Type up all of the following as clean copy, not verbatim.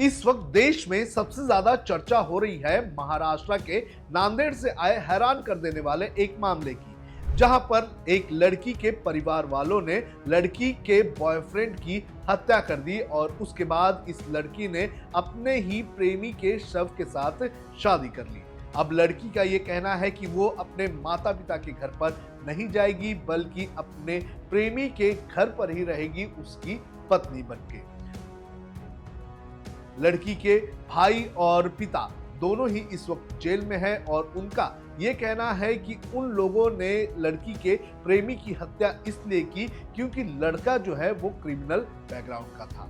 इस वक्त देश में सबसे ज्यादा चर्चा हो रही है महाराष्ट्र के नांदेड़ से आए हैरान कर देने वाले एक मामले की, जहां पर एक लड़की के परिवार वालों ने लड़की के बॉयफ्रेंड की हत्या कर दी और उसके बाद इस लड़की ने अपने ही प्रेमी के शव के साथ शादी कर ली। अब लड़की का ये कहना है कि वो अपने माता पिता के घर पर नहीं जाएगी, बल्कि अपने प्रेमी के घर पर ही रहेगी उसकी पत्नी बनके। लड़की के भाई और पिता दोनों ही इस वक्त जेल में हैं और उनका ये कहना है कि उन लोगों ने लड़की के प्रेमी की हत्या इसलिए की क्योंकि लड़का जो है वो क्रिमिनल बैकग्राउंड का था।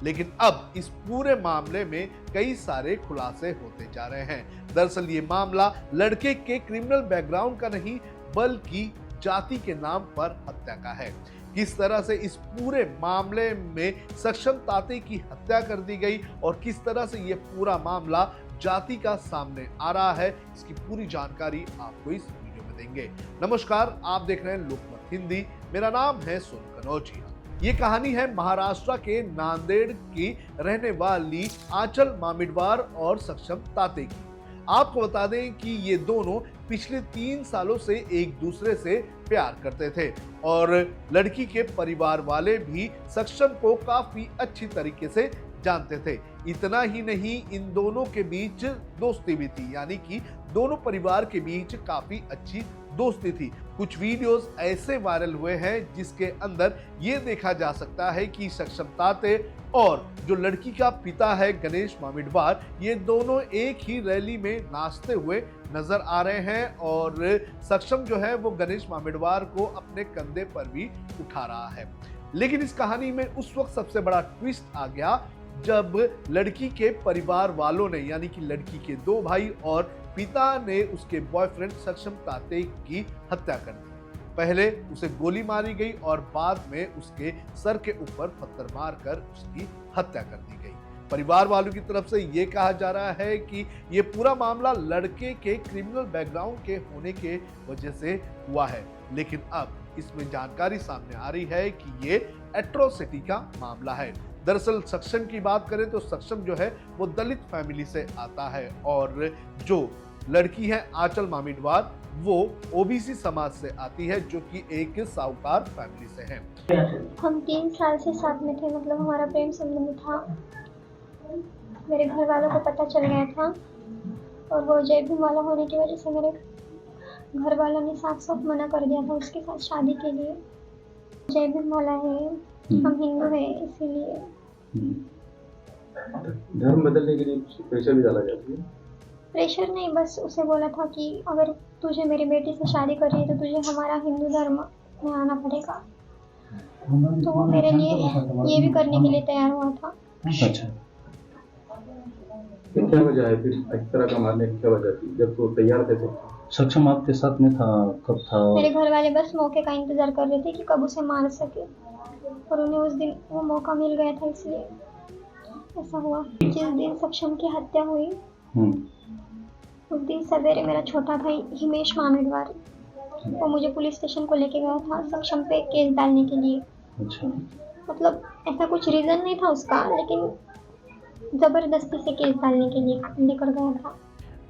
लेकिन अब इस पूरे मामले में कई सारे खुलासे होते जा रहे हैं। दरअसल ये मामला लड़के के क्रिमिनल बैकग्राउंड का नहीं बल्कि जाति के नाम पर हत्या का है। किस तरह से इस पूरे मामले में सक्षम ताते की हत्या कर दी गई और किस तरह से ये पूरा मामला जाति का सामने आ रहा है, इसकी पूरी जानकारी आपको इस वीडियो में देंगे। नमस्कार, आप देख रहे हैं लोकमत हिंदी। मेरा नाम है सोनू कनौजिया। ये कहानी है महाराष्ट्र के नांदेड़ की रहने वाली आंचल मामिडवार और सक्षम ताते की। आपको बता दें कि ये दोनों पिछले 3 सालों से एक दूसरे से प्यार करते थे और लड़की के परिवार वाले भी सक्षम को काफी अच्छी तरीके से जानते थे। इतना ही नहीं, इन दोनों के बीच दोस्ती भी थी, यानी कि दोनों परिवार के बीच काफी अच्छी दोस्ती थी। कुछ वीडियोस ऐसे वायरल हुए हैं जिसके अंदर ये देखा जा सकता है कि सक्षम ताते और जो लड़की का पिता है गणेश मामिडवार, ये दोनों एक ही रैली में नाचते हुए नजर आ रहे हैं और सक्षम जो है वो गणेश मामिडवार को अपने कंधे पर भी उठा रहा है। लेकिन इस कहानी में उस वक्त सबसे बड़ा ट्विस्ट आ गया जब लड़की के परिवार वालों ने, यानी कि लड़की के 2 भाई और पिता ने उसके बॉयफ्रेंड सक्षम ताते की हत्या कर दी। पहले उसे गोली मारी गई और बाद में उसके सर के ऊपर पत्थर मारकर उसकी हत्या कर दी गई। परिवार वालों की तरफ से ये कहा जा रहा है कि ये पूरा मामला लड़के के क्रिमिनल बैकग्राउंड के होने के वजह से हुआ है। लेकिन अब इसमें जानकारी सामने आ रही है कि ये एट्रोसिटी का मामला है। दरअसल सक्षम की बात करें तो सक्षम जो है वो दलित फैमिली से आता है और जो लड़की है आंचल मामिडवार वो ओबीसी समाज से आती है, जो कि एक साहूकार फैमिली से है। हम 3 साल से साथ में थे, मतलब हमारा प्रेम संबंध था। मेरे घर वालों को पता चल गया था और वो जय भीम वाला होने की वजह से मेरे घर वालों ने साफ साफ मना कर दिया था उसके साथ शादी के लिए। जय भीम वाला है, हम हिंदू हैं, इसीलिए। धर्म बदलने के लिए प्रेशर भी डाला जाता है? प्रेशर नहीं, बस उसे बोला था कि अगर तुझे मेरी बेटी से शादी करनी है तो तुझे हमारा हिंदू धर्म में आना पड़ेगा। तो वो मेरे लिए ये भी करने के लिए तैयार हुआ था। अच्छा, तो क्या वजह है फिर इस तरह का मारने की? क्या वजह थी जब वो तैयार थे? सक्षम आपके साथ में था, कब था? मेरे घर वाले बस मौके का इंतजार कर रहे थे कि कब उसे मार सके और उन्हें उस दिन वो मौका मिल गया था, इसलिए ऐसा हुआ। जिस दिन सक्षम की हत्या हुई उस दिन सवेरे मेरा छोटा भाई हिमेश मामिडवार वो मुझे पुलिस स्टेशन को लेके गया था सक्षम पे केस डालने के लिए। अच्छा, मतलब ऐसा कुछ रीजन नहीं था उसका, लेकिन जबरदस्ती से केस डालने के लिए लेकर गया था।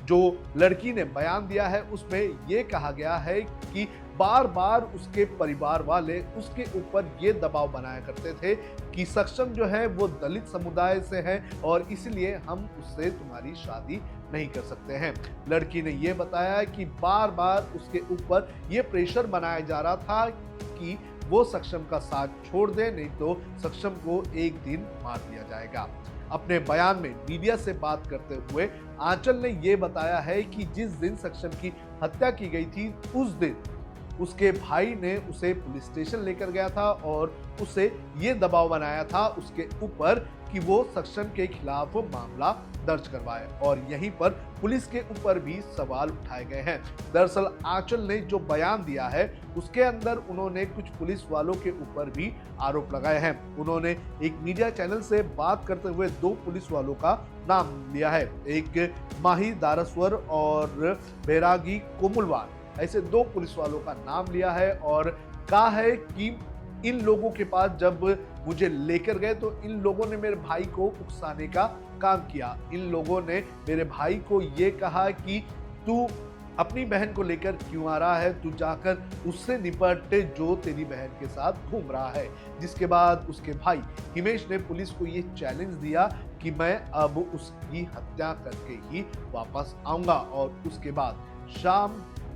जो लड़की ने बयान दिया है उसमें यह कहा गया है कि बार बार उसके परिवार वाले उसके ऊपर ये दबाव बनाया करते थे कि सक्षम जो है वो दलित समुदाय से है और इसलिए हम उससे तुम्हारी शादी नहीं कर सकते हैं। लड़की ने ये बताया कि बार बार उसके ऊपर ये प्रेशर बनाया जा रहा था कि वो सक्षम का साथ छोड़ दे, नहीं तो सक्षम को एक दिन मार दिया जाएगा। अपने बयान में मीडिया से बात करते हुए आंचल ने यह बताया है कि जिस दिन सक्षम की हत्या की गई थी उस दिन उसके भाई ने उसे पुलिस स्टेशन लेकर गया था और उसे ये दबाव बनाया था उसके ऊपर कि वो सक्षम के खिलाफ मामला दर्ज करवाए और यहीं पर पुलिस के ऊपर भी सवाल उठाए गए हैं। दरअसल आंचल ने जो बयान दिया है उसके अंदर उन्होंने कुछ पुलिस वालों के ऊपर भी आरोप लगाए हैं। उन्होंने एक मीडिया चैनल से बात करते हुए 2 पुलिस वालों का नाम लिया है, एक माही दारस्वर और बैरागी कोमुलवार, ऐसे 2 पुलिस वालों का नाम लिया है और कहा है कि इन लोगों के पास जब मुझे लेकर गए तो इन लोगों ने मेरे भाई को उकसाने का काम किया। इन लोगों ने मेरे भाई को ये कहा कि तू अपनी बहन को लेकर क्यों आ रहा है, तू जाकर उससे निपट जो तेरी बहन के साथ घूम रहा है। जिसके बाद उसके भाई हिमेश ने पुलिस को ये चैलेंज दिया कि मैं अब उसकी हत्या करके ही वापस आऊंगा, और उसके बाद शाम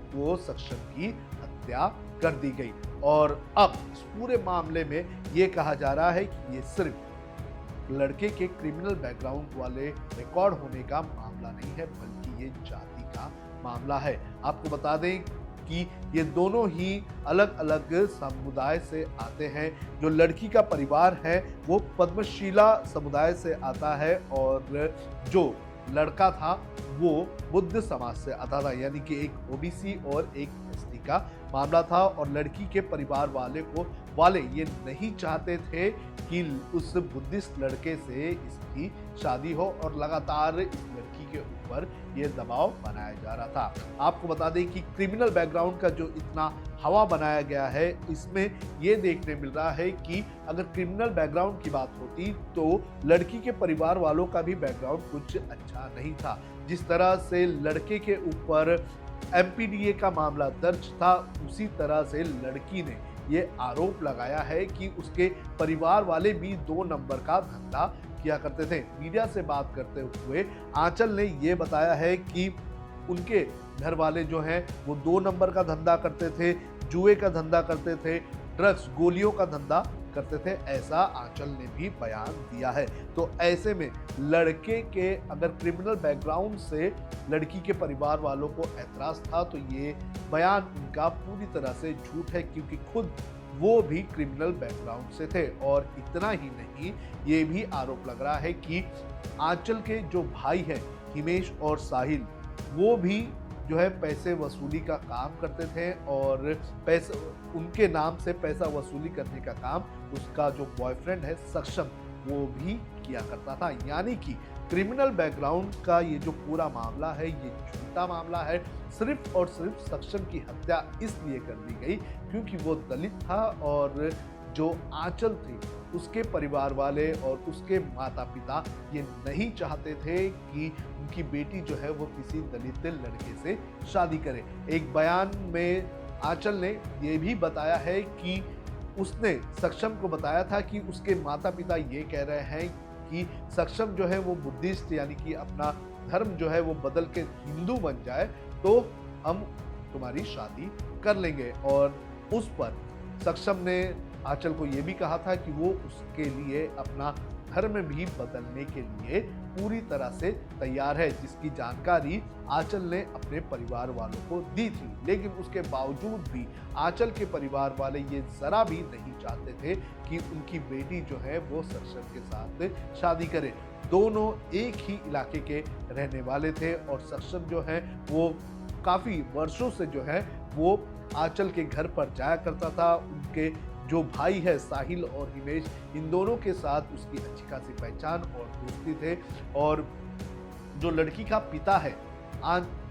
को सक्षम की हत्या कर दी गई। और अब इस पूरे मामले में ये कहा जा रहा है कि ये सिर्फ लड़के के क्रिमिनल बैकग्राउंड वाले रिकॉर्ड होने का मामला नहीं है, बल्कि ये जाति का मामला है। आपको बता दें कि ये दोनों ही अलग अलग समुदाय से आते हैं। जो लड़की का परिवार है वो पद्मशीला समुदाय से आता है, और जो लड़का था वो बुद्ध समाज से आता था, यानी कि एक ओबीसी और एक एसटी का मामला था। और लड़की के परिवार वाले ये नहीं चाहते थे कि उस बुद्धिस्ट लड़के से इसकी शादी हो, और लगातार इस लड़की के ऊपर ये दबाव बनाया जा रहा था। आपको बता दें कि क्रिमिनल बैकग्राउंड का जो इतना हवा बनाया गया है, इसमें ये देखने मिल रहा है कि अगर क्रिमिनल बैकग्राउंड की बात होती तो लड़की के परिवार वालों का भी बैकग्राउंड कुछ अच्छा नहीं था। जिस तरह से लड़के के ऊपर एमपीडीए का मामला दर्ज था, उसी तरह से लड़की ने ये आरोप लगाया है कि उसके परिवार वाले भी 2 नंबर का धंधा किया करते थे। मीडिया से बात करते हुए आंचल ने ये बताया है कि उनके घर वाले जो हैं वो 2 नंबर का धंधा करते थे, जुए का धंधा करते थे, ड्रग्स गोलियों का धंधा करते थे, ऐसा आंचल ने भी बयान दिया है। तो ऐसे में लड़के के अगर क्रिमिनल बैकग्राउंड से लड़की के परिवार वालों को ऐतराज था तो ये बयान उनका पूरी तरह से झूठ है, क्योंकि खुद वो भी क्रिमिनल बैकग्राउंड से थे। और इतना ही नहीं, ये भी आरोप लग रहा है कि आंचल के जो भाई हैं हिमेश और साहिल, वो भी जो है पैसे वसूली का काम करते थे, और पैसे उनके नाम से पैसा वसूली करने का काम उसका जो बॉयफ्रेंड है सक्षम, वो भी किया करता था। यानी कि क्रिमिनल बैकग्राउंड का ये जो पूरा मामला है ये झूठा मामला है। सिर्फ और सिर्फ सक्षम की हत्या इसलिए कर दी गई क्योंकि वो दलित था, और जो आंचल थी उसके परिवार वाले और उसके माता पिता ये नहीं चाहते थे कि उनकी बेटी जो है वो किसी दलित लड़के से शादी करे। एक बयान में आंचल ने ये भी बताया है कि उसने सक्षम को बताया था कि उसके माता पिता ये कह रहे हैं कि सक्षम जो है वो बुद्धिस्ट, यानी कि अपना धर्म जो है वो बदल के हिंदू बन जाए तो हम तुम्हारी शादी कर लेंगे। और उस पर सक्षम ने आंचल को ये भी कहा था कि वो उसके लिए अपना धर्म भी बदलने के लिए पूरी तरह से तैयार है, जिसकी जानकारी आंचल ने अपने परिवार वालों को दी थी। लेकिन उसके बावजूद भी आंचल के परिवार वाले ये जरा भी नहीं चाहते थे कि उनकी बेटी जो है वो सक्षम के साथ शादी करे। दोनों एक ही इलाके के रहने वाले थे, और सक्षम जो है वो काफी वर्षों से जो है वो आंचल के घर पर जाया करता था। उनके जो भाई है साहिल और हिमेश, इन दोनों के साथ उसकी अच्छी खासी पहचान और दोस्ती थे। और जो लड़की का पिता है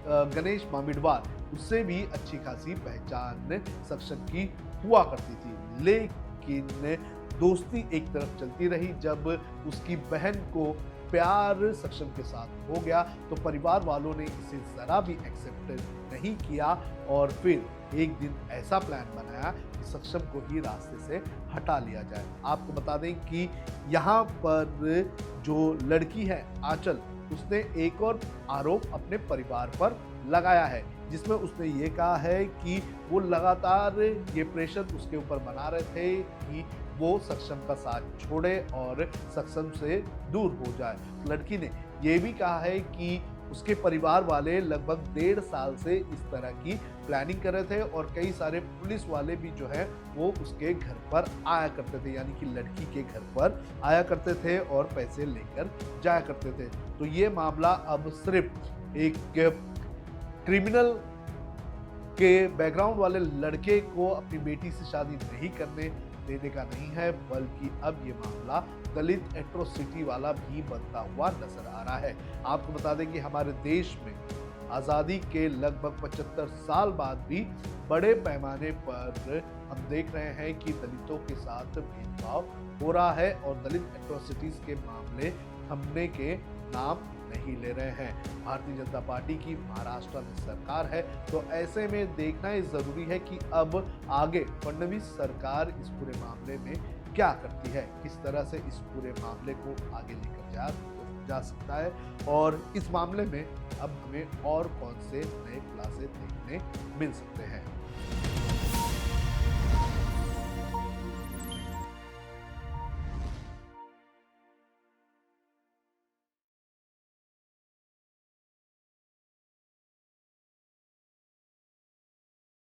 गणेश मामिडवार, उससे भी अच्छी खासी पहचान सक्षम की हुआ करती थी। लेकिन दोस्ती एक तरफ चलती रही, जब उसकी बहन को प्यार सक्षम के साथ हो गया तो परिवार वालों ने इसे जरा भी एक्सेप्ट नहीं किया, और फिर एक दिन ऐसा प्लान बनाया कि सक्षम को ही रास्ते से हटा लिया जाए। आपको बता दें कि यहाँ पर जो लड़की है आंचल, उसने एक और आरोप अपने परिवार पर लगाया है, जिसमें उसने ये कहा है कि वो लगातार ये प्रेशर उसके ऊपर बना रहे थे कि वो सक्षम का साथ छोड़े और सक्षम से दूर हो जाए। लड़की ने ये भी कहा है कि उसके परिवार वाले लगभग 1.5 साल से इस तरह की प्लानिंग कर रहे थे, और कई सारे पुलिस वाले भी जो है वो उसके घर पर आया करते थे, यानी कि लड़की के घर पर आया करते थे और पैसे लेकर जाया करते थे। तो ये मामला अब सिर्फ एक क्रिमिनल के बैकग्राउंड वाले लड़के को अपनी बेटी से शादी नहीं करने देने का नहीं है, बल्कि अब ये मामला दलित एट्रोसिटी वाला भी बनता हुआ नजर आ रहा है। आपको बता दें कि हमारे देश में आज़ादी के लगभग 75 साल बाद भी बड़े पैमाने पर हम देख रहे हैं कि दलितों के साथ भेदभाव हो रहा है, और दलित एट्रोसिटीज के मामले थमने के नाम नहीं ले रहे हैं। भारतीय जनता पार्टी की महाराष्ट्र में सरकार है, तो ऐसे में देखना ये जरूरी है कि अब आगे फडणवीस सरकार इस पूरे मामले में क्या करती है, किस तरह से इस पूरे मामले को आगे लेकर जा सकता है और इस मामले में अब हमें और कौन से नए खुलासे देखने मिल सकते हैं।